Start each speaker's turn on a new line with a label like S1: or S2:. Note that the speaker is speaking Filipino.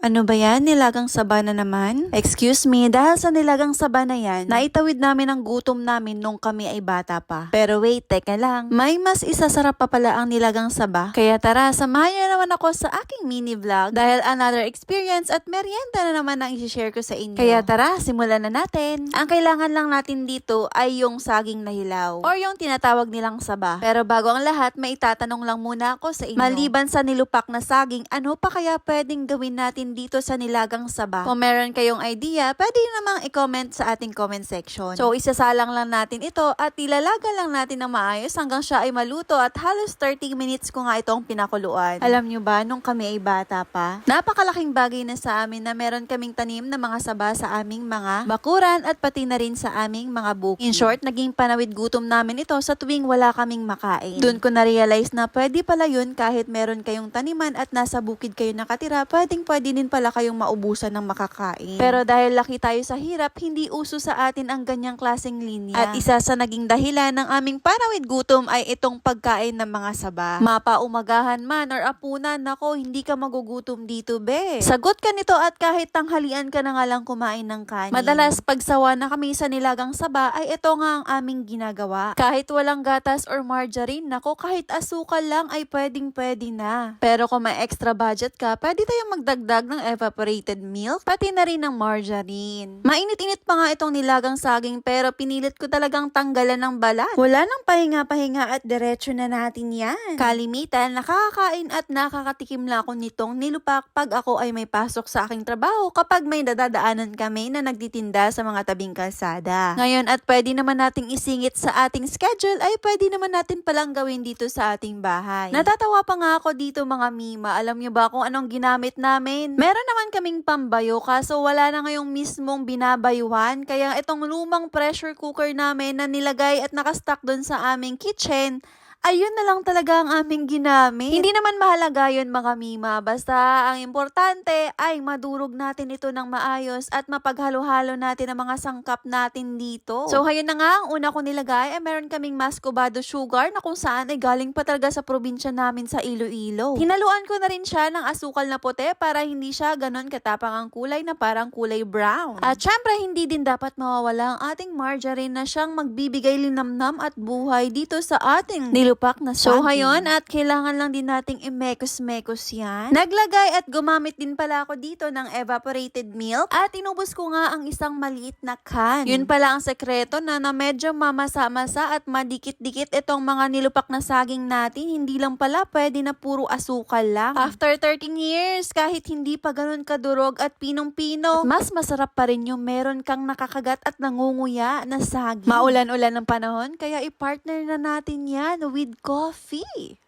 S1: Ano ba yan? Nilagang saba na naman? Excuse me, dahil sa nilagang saba na yan, naitawid namin ang gutom namin nung kami ay bata pa. Pero wait, teka lang. May mas isasarap pa pala ang nilagang saba. Kaya tara, samahan niyo naman ako sa aking mini vlog dahil another experience at merienda na naman ang isi-share ko sa inyo. Kaya tara, simulan na natin. Ang kailangan lang natin dito ay yung saging na hilaw or yung tinatawag nilang saba. Pero bago ang lahat, may itatanong lang muna ako sa inyo. Maliban sa nilupak na saging, ano pa kaya pwedeng gawin natin dito sa nilagang saba? Kung meron kayong idea, pwede namang i-comment sa ating comment section. So, isasalang lang natin ito at ilalaga lang natin ng maayos hanggang siya ay maluto at halos 30 minutes ko nga itong pinakuluan. Alam nyo ba, nung kami ay bata pa, napakalaking bagay na sa amin na meron kaming tanim na mga saba sa aming mga bakuran at pati na rin sa aming mga bukid. In short, naging panawid gutom namin ito sa tuwing wala kaming makain. Doon ko na-realize na pwede pala yun kahit meron kayong taniman at nasa bukid kayo nakatira, pwede din pala kayong maubusan ng makakain. Pero dahil laki tayo sa hirap, hindi uso sa atin ang ganyang klaseng linya. At isa sa naging dahilan ng aming panawid gutom ay itong pagkain ng mga saba. Mapaumagahan man or apunan, nako, hindi ka magugutom dito, be. Sagot ka nito at kahit tanghalian ka na nga lang kumain ng kanin. Madalas pagsawa na kami sa nilagang saba ay ito nga ang aming ginagawa. Kahit walang gatas or margarine, nako, kahit asukal lang ay pwedeng-pwede na. Pero kung may extra budget ka, pwede tayong magdagdag ng evaporated milk, pati na rin ng margarine. Mainit-init pa nga itong nilagang saging pero pinilit ko talagang tanggalan ng balat. Wala nang pahinga-pahinga at diretso na natin yan. Kalimitan, nakakakain at nakakatikim lang ako nitong nilupak pag ako ay may pasok sa aking trabaho kapag may dadaanan kami na nagtitinda sa mga tabing kalsada. Ngayon at pwede naman nating isingit sa ating schedule ay pwede naman natin palang gawin dito sa ating bahay. Natatawa pa nga ako dito mga mima. Alam nyo ba kung anong ginamit namin? Meron naman kaming pambayo kaso wala na ngayong mismong binabayuhan. Kaya itong lumang pressure cooker namin na nilagay at nakastock doon sa aming kitchen, ayun na lang talaga ang aming ginamit. Hindi naman mahalaga yun mga mima. Basta ang importante ay madurog natin ito ng maayos at mapaghalo-halo natin ang mga sangkap natin dito. So ayun na nga, ang una ko nilagay ay meron kaming mascobado sugar na kung saan ay galing pa talaga sa probinsya namin sa Iloilo. Hinaluan ko na rin siya ng asukal na puti para hindi siya ganon katapang ang kulay na parang kulay brown. At syempre hindi din dapat mawawala ang ating margarine na siyang magbibigay linamnam at buhay dito sa ating nilupak na saging. So, hayon at kailangan lang din nating imekos-mekos yan. Naglagay at gumamit din pala ako dito ng evaporated milk at inubos ko nga ang isang maliit na can. Yun pala ang sekreto na medyo mamasa-masa at madikit-dikit itong mga nilupak na saging natin. Hindi lang pala pwede na puro asukal lang. After 13 years, kahit hindi pa ganun kadurog at pinong-pino, mas masarap pa rin yung meron kang nakakagat at nangunguya na saging. Maulan-ulan ng panahon, kaya i-partner na natin yan with coffee.